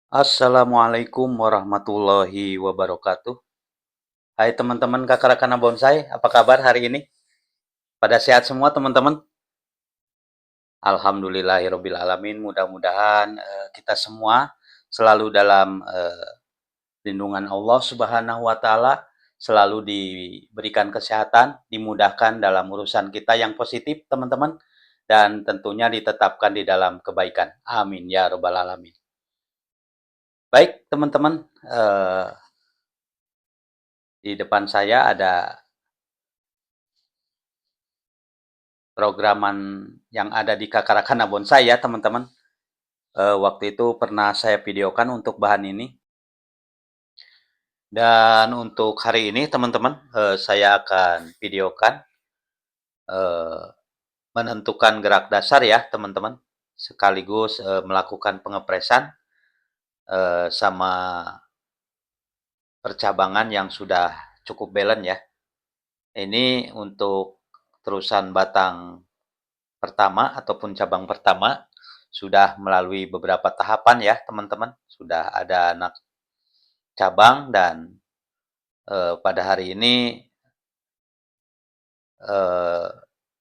Assalamualaikum warahmatullahi wabarakatuh. Hai teman-teman Kakak Rakana Bonsai, apa kabar hari ini? Pada sehat semua teman-teman? Alhamdulillahirabbil alamin. Mudah-mudahan kita semua selalu dalam lindungan Allah Subhanahu wa taala, selalu diberikan kesehatan, dimudahkan dalam urusan kita yang positif, teman-teman, dan tentunya ditetapkan di dalam kebaikan. Amin ya rabbal alamin. Baik, teman-teman, di depan saya ada programan yang ada di Kakarakana Bonsai ya teman-teman. Waktu itu pernah saya videokan untuk bahan ini. Dan untuk hari ini teman-teman, saya akan videokan eh, menentukan gerak dasar ya teman-teman. Sekaligus melakukan pengepresan sama percabangan yang sudah cukup balance ya. Ini untuk terusan batang pertama ataupun cabang pertama sudah melalui beberapa tahapan ya teman-teman. Sudah ada anak cabang dan pada hari ini eh,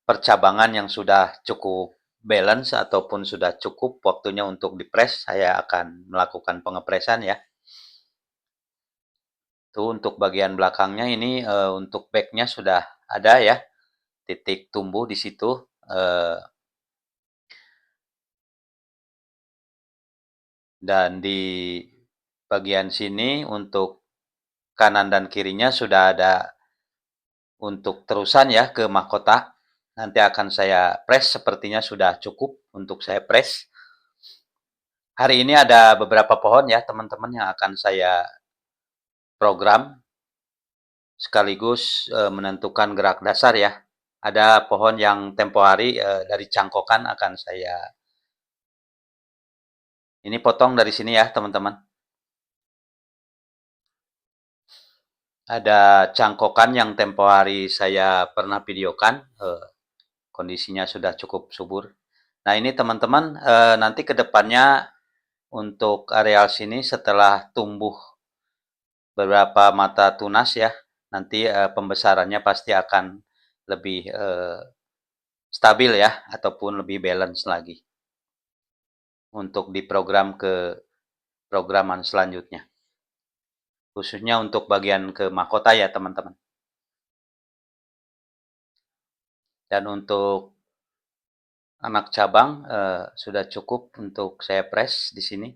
percabangan yang sudah cukup balance ataupun sudah cukup waktunya untuk dipres, saya akan melakukan pengepresan ya. Tuh untuk bagian belakangnya ini untuk backnya sudah ada ya, titik tumbuh di situ. eh, dan di bagian sini untuk kanan dan kirinya sudah ada untuk terusan ya ke mahkota. Nanti akan saya press, sepertinya sudah cukup untuk saya press. Hari ini ada beberapa pohon ya teman-teman yang akan saya program sekaligus menentukan gerak dasar ya. Ada pohon yang tempo hari dari cangkokan akan saya ini potong dari sini ya teman-teman. Ada cangkokan yang tempo hari saya pernah videokan, kondisinya sudah cukup subur. Nah ini teman-teman, nanti ke depannya untuk areal sini setelah tumbuh beberapa mata tunas ya, nanti pembesarannya pasti akan lebih stabil ya, ataupun lebih balance lagi untuk diprogram ke programan selanjutnya. Khususnya untuk bagian ke mahkota ya teman-teman. Dan untuk anak cabang sudah cukup untuk saya press di sini.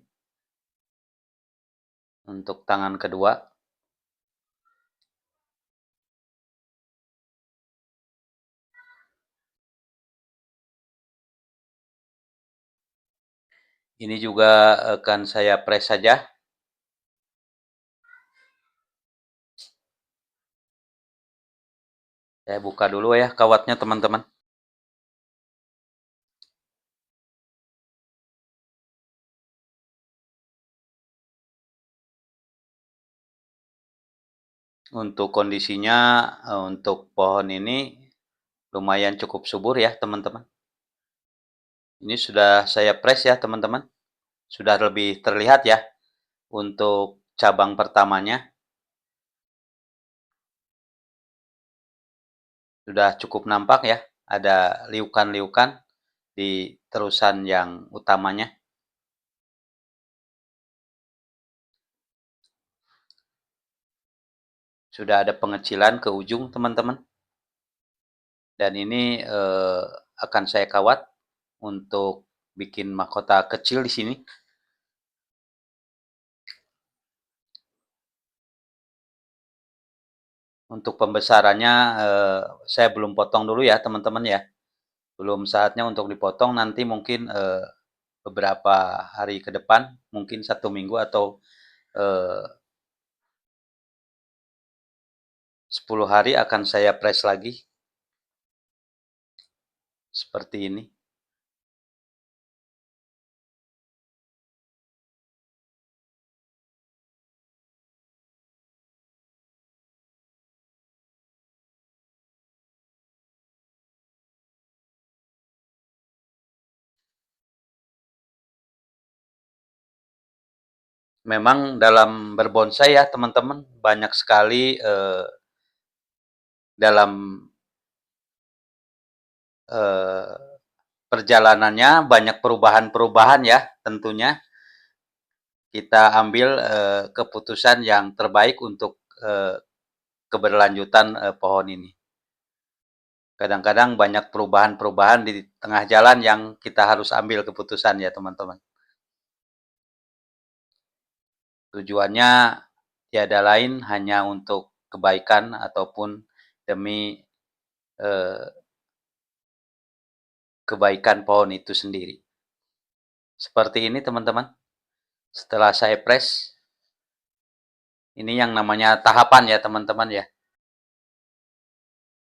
Untuk tangan kedua. Ini juga akan saya press saja. Saya buka dulu ya kawatnya teman-teman. Untuk kondisinya, untuk pohon ini lumayan cukup subur ya teman-teman. Ini sudah saya press ya teman-teman. Sudah lebih terlihat ya untuk cabang pertamanya. Sudah cukup nampak ya, ada liukan-liukan di terusan yang utamanya. Sudah ada pengecilan ke ujung teman-teman. Dan ini akan saya kawat untuk bikin mahkota kecil di sini. Untuk pembesarannya saya belum potong dulu ya teman-teman ya. Belum saatnya untuk dipotong, nanti mungkin beberapa hari ke depan, mungkin 1 minggu atau 10 hari akan saya press lagi. Seperti ini. Memang dalam berbonsai ya teman-teman, banyak sekali, dalam, eee, perjalanannya banyak perubahan-perubahan ya tentunya. Kita ambil, keputusan yang terbaik untuk, keberlanjutan, pohon ini. Kadang-kadang banyak perubahan-perubahan di tengah jalan yang kita harus ambil keputusan ya teman-teman. Tujuannya tiada lain hanya untuk kebaikan ataupun demi, eee, kebaikan pohon itu sendiri. Seperti ini teman-teman, setelah saya press, ini yang namanya tahapan ya teman-teman ya.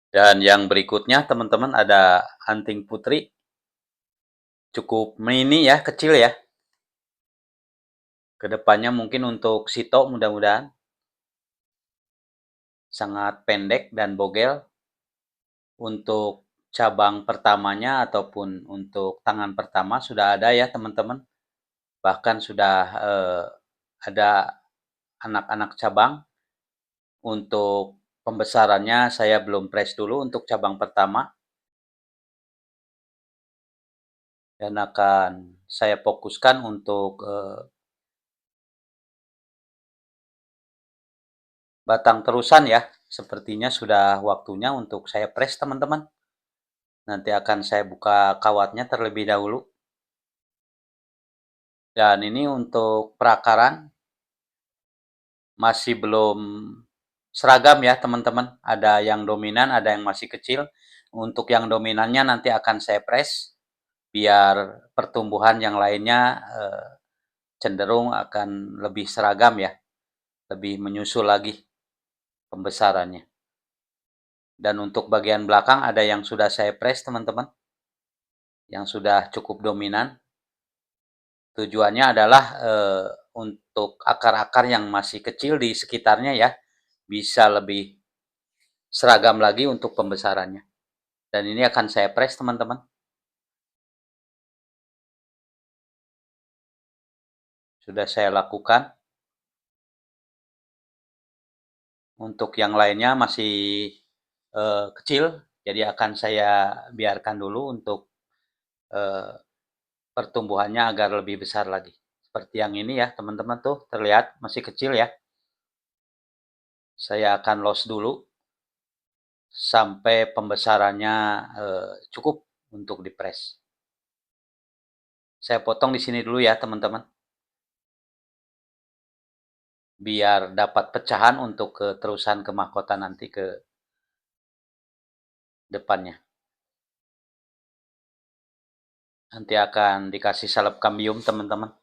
Dan yang berikutnya teman-teman ada anting putri, cukup mini ya, kecil ya. Kedepannya mungkin untuk sito mudah-mudahan sangat pendek dan bogel. Untuk cabang pertamanya ataupun untuk tangan pertama sudah ada ya teman-teman. Bahkan sudah, ada anak-anak cabang. Untuk pembesarannya saya belum press dulu untuk cabang pertama. Dan akan saya fokuskan untuk, batang terusan ya. Sepertinya sudah waktunya untuk saya press teman-teman. Nanti akan saya buka kawatnya terlebih dahulu. Dan ini untuk perakaran masih belum seragam ya teman-teman. Ada yang dominan, ada yang masih kecil. Untuk yang dominannya nanti akan saya press biar pertumbuhan yang lainnya, cenderung akan lebih seragam ya, lebih menyusul lagi pembesarannya. Dan untuk bagian belakang ada yang sudah saya press teman-teman, yang sudah cukup dominan. Tujuannya adalah, untuk akar-akar yang masih kecil di sekitarnya ya, bisa lebih seragam lagi untuk pembesarannya. Dan ini akan saya press teman-teman. Sudah saya lakukan. Untuk yang lainnya masih, kecil, jadi akan saya biarkan dulu untuk, eee, pertumbuhannya agar lebih besar lagi. Seperti yang ini ya teman-teman tuh terlihat masih kecil ya. Saya akan los dulu sampai pembesarannya, cukup untuk di-press. Saya potong di sini dulu ya teman-teman. Biar dapat pecahan untuk keterusan ke mahkota nanti ke depannya. Nanti akan dikasih salep kambium teman-teman.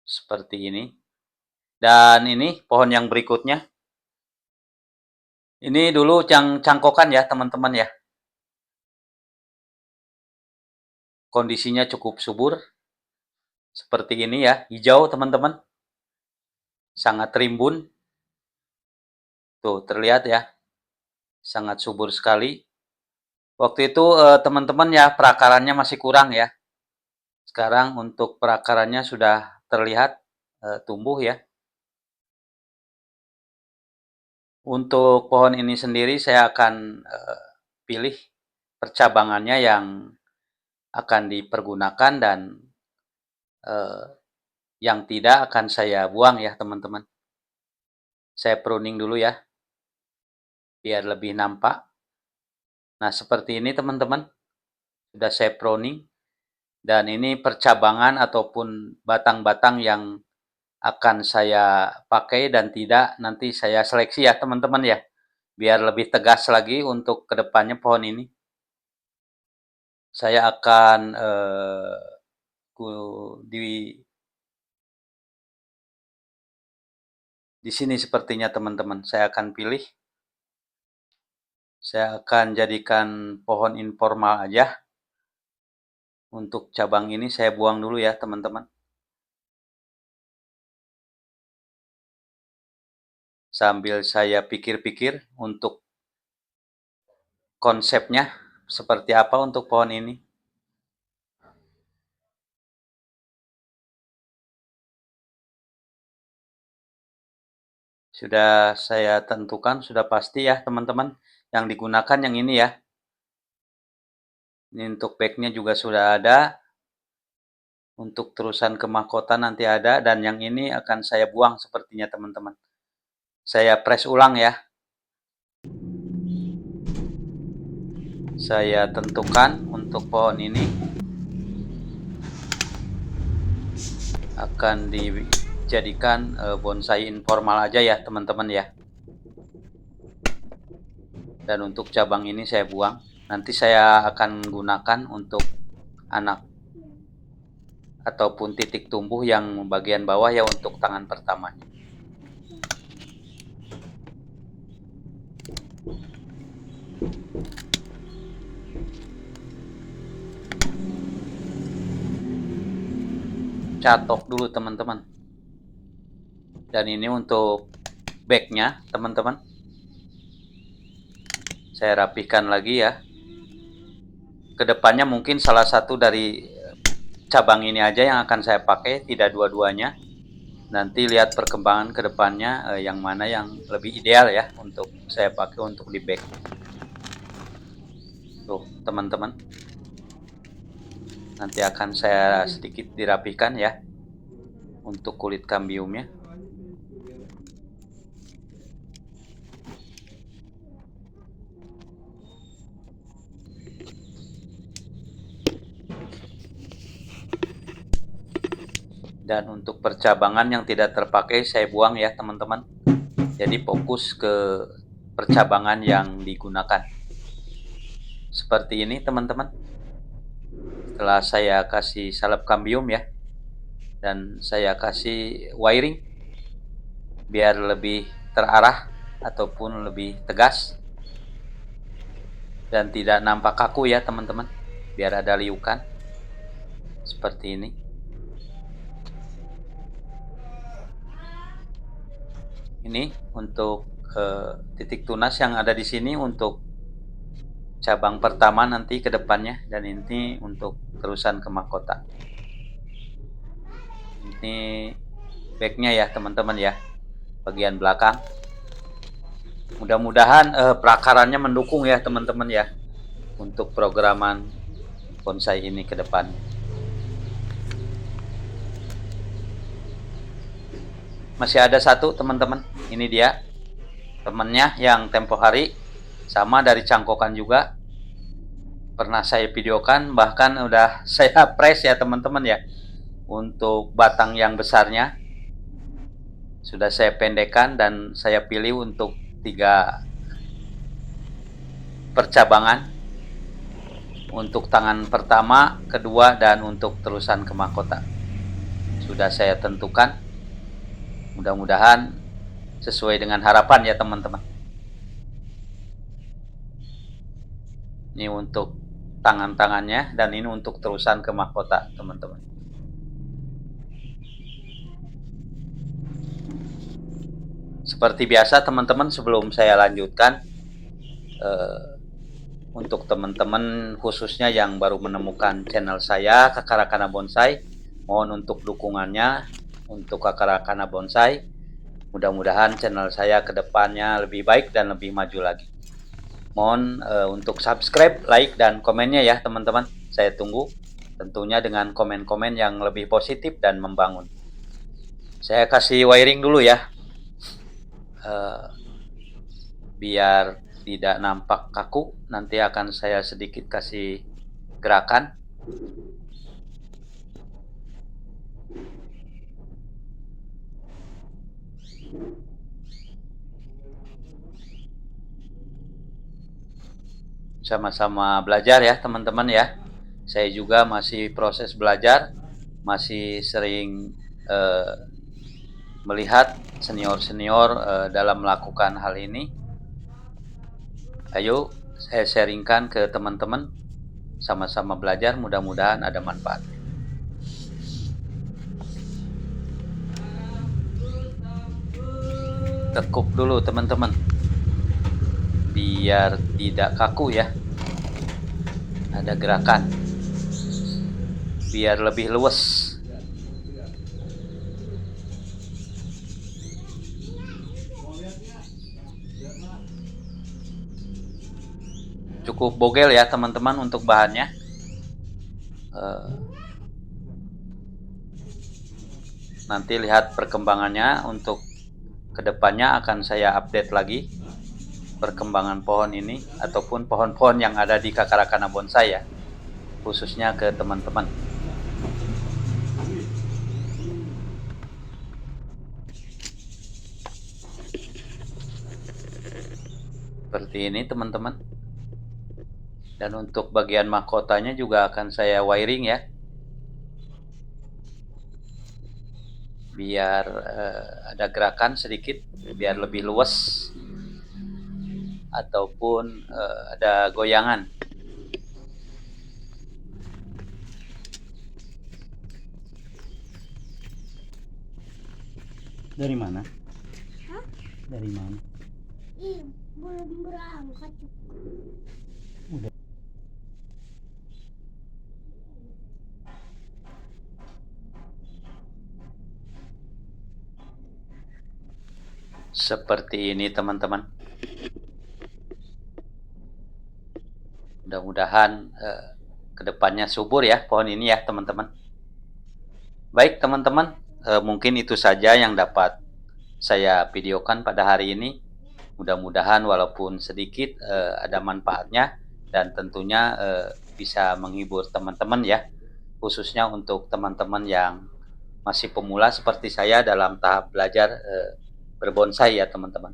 Seperti ini. Dan ini pohon yang berikutnya. Ini dulu cangkokan ya teman-teman ya. Kondisinya cukup subur. Seperti ini ya, hijau teman-teman. Sangat rimbun. Tuh, terlihat ya. Sangat subur sekali. Waktu itu teman-teman ya perakarannya masih kurang ya. Sekarang untuk perakarannya sudah terlihat tumbuh ya. Untuk pohon ini sendiri saya akan pilih percabangannya yang akan dipergunakan dan eh, yang tidak akan saya buang ya teman-teman. Saya pruning dulu ya, biar lebih nampak. Nah seperti ini teman-teman, sudah saya pruning. Dan ini percabangan ataupun batang-batang yang akan saya pakai dan tidak nanti saya seleksi ya teman-teman ya. Biar lebih tegas lagi untuk kedepannya pohon ini. Saya akan di sini sepertinya teman-teman. Saya akan pilih. Saya akan jadikan pohon informal aja. Untuk cabang ini saya buang dulu ya teman-teman. Sambil saya pikir-pikir untuk konsepnya seperti apa untuk pohon ini. Sudah saya tentukan, sudah pasti ya teman-teman, yang digunakan yang ini ya. Ini untuk backnya juga sudah ada, untuk terusan ke mahkota nanti ada, dan yang ini akan saya buang sepertinya teman-teman. Saya press ulang ya. Saya tentukan untuk pohon ini akan dijadikan bonsai informal aja ya teman-teman ya. Dan untuk cabang ini saya buang. Nanti saya akan gunakan untuk anak ataupun titik tumbuh yang bagian bawah ya untuk tangan pertamanya. Catok dulu teman-teman. Dan ini untuk backnya teman-teman. Saya rapihkan lagi ya. Kedepannya mungkin salah satu dari cabang ini aja yang akan saya pakai, tidak dua-duanya. Nanti lihat perkembangan kedepannya yang mana yang lebih ideal ya untuk saya pakai untuk di back. Tuh teman-teman. Nanti akan saya sedikit dirapihkan ya untuk kulit kambiumnya. Dan untuk percabangan yang tidak terpakai saya buang ya teman-teman. Jadi fokus ke percabangan yang digunakan. Seperti ini teman-teman. Setelah saya kasih salep kambium ya, dan saya kasih wiring biar lebih terarah ataupun lebih tegas dan tidak nampak kaku ya teman-teman, biar ada liukan seperti ini. Ini untuk titik tunas yang ada di sini untuk cabang pertama nanti ke depannya, dan ini untuk terusan ke mahkota. Ini backnya ya teman-teman ya, bagian belakang. Mudah-mudahan perakarannya mendukung ya teman-teman ya untuk programan bonsai ini ke depan. Masih ada satu teman-teman, ini dia temennya yang tempo hari sama dari cangkokan juga, pernah saya videokan, bahkan udah saya press ya teman-teman ya. Untuk batang yang besarnya sudah saya pendekkan dan saya pilih untuk 3 percabangan untuk tangan pertama, kedua, dan untuk terusan ke mahkota. Sudah saya tentukan, mudah-mudahan sesuai dengan harapan ya teman-teman. Ini untuk tangan-tangannya, dan ini untuk terusan ke mahkota teman-teman. Seperti biasa teman-teman, sebelum saya lanjutkan, untuk teman-teman khususnya yang baru menemukan channel saya, Kakarakana Bonsai, mohon untuk dukungannya untuk Kakarakana Bonsai. Mudah-mudahan channel saya kedepannya lebih baik dan lebih maju lagi. Mohon untuk subscribe, like, dan komennya ya teman-teman. Saya tunggu tentunya dengan komen-komen yang lebih positif dan membangun. Saya kasih wiring dulu ya, biar tidak nampak kaku. Nanti akan saya sedikit kasih gerakan. Sama-sama belajar ya teman-teman ya. Saya juga masih proses belajar, masih sering melihat senior-senior dalam melakukan hal ini. Ayo saya sharingkan ke teman-teman, sama-sama belajar, mudah-mudahan ada manfaat. Tekuk dulu teman-teman, biar tidak kaku ya. Ada gerakan, biar lebih luas. cukup bogel ya teman-teman untuk bahannya. Nanti lihat perkembangannya, untuk kedepannya akan saya update lagi perkembangan pohon ini ataupun pohon-pohon yang ada di Kakarakana Bonsai ya, khususnya ke teman-teman. Seperti ini teman-teman. Dan untuk bagian mahkotanya juga akan saya wiring ya, biar ada gerakan sedikit, biar lebih luas ataupun ada goyangan. Dari mana? Hah? Dari mana? Belum berangkat. Udah. Seperti ini teman-teman. Mudah-mudahan kedepannya subur ya pohon ini ya teman-teman. Baik teman-teman, mungkin itu saja yang dapat saya videokan pada hari ini. Mudah-mudahan walaupun sedikit ada manfaatnya, dan tentunya bisa menghibur teman-teman ya, khususnya untuk teman-teman yang masih pemula seperti saya dalam tahap belajar berbonsai ya teman-teman.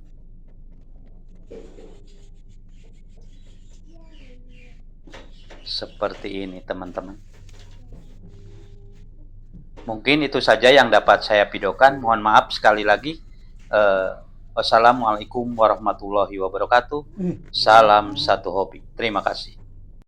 Seperti ini teman-teman. Mungkin itu saja yang dapat saya videokan. Mohon maaf sekali lagi. Wassalamualaikum warahmatullahi wabarakatuh. Salam satu hobi. Terima kasih.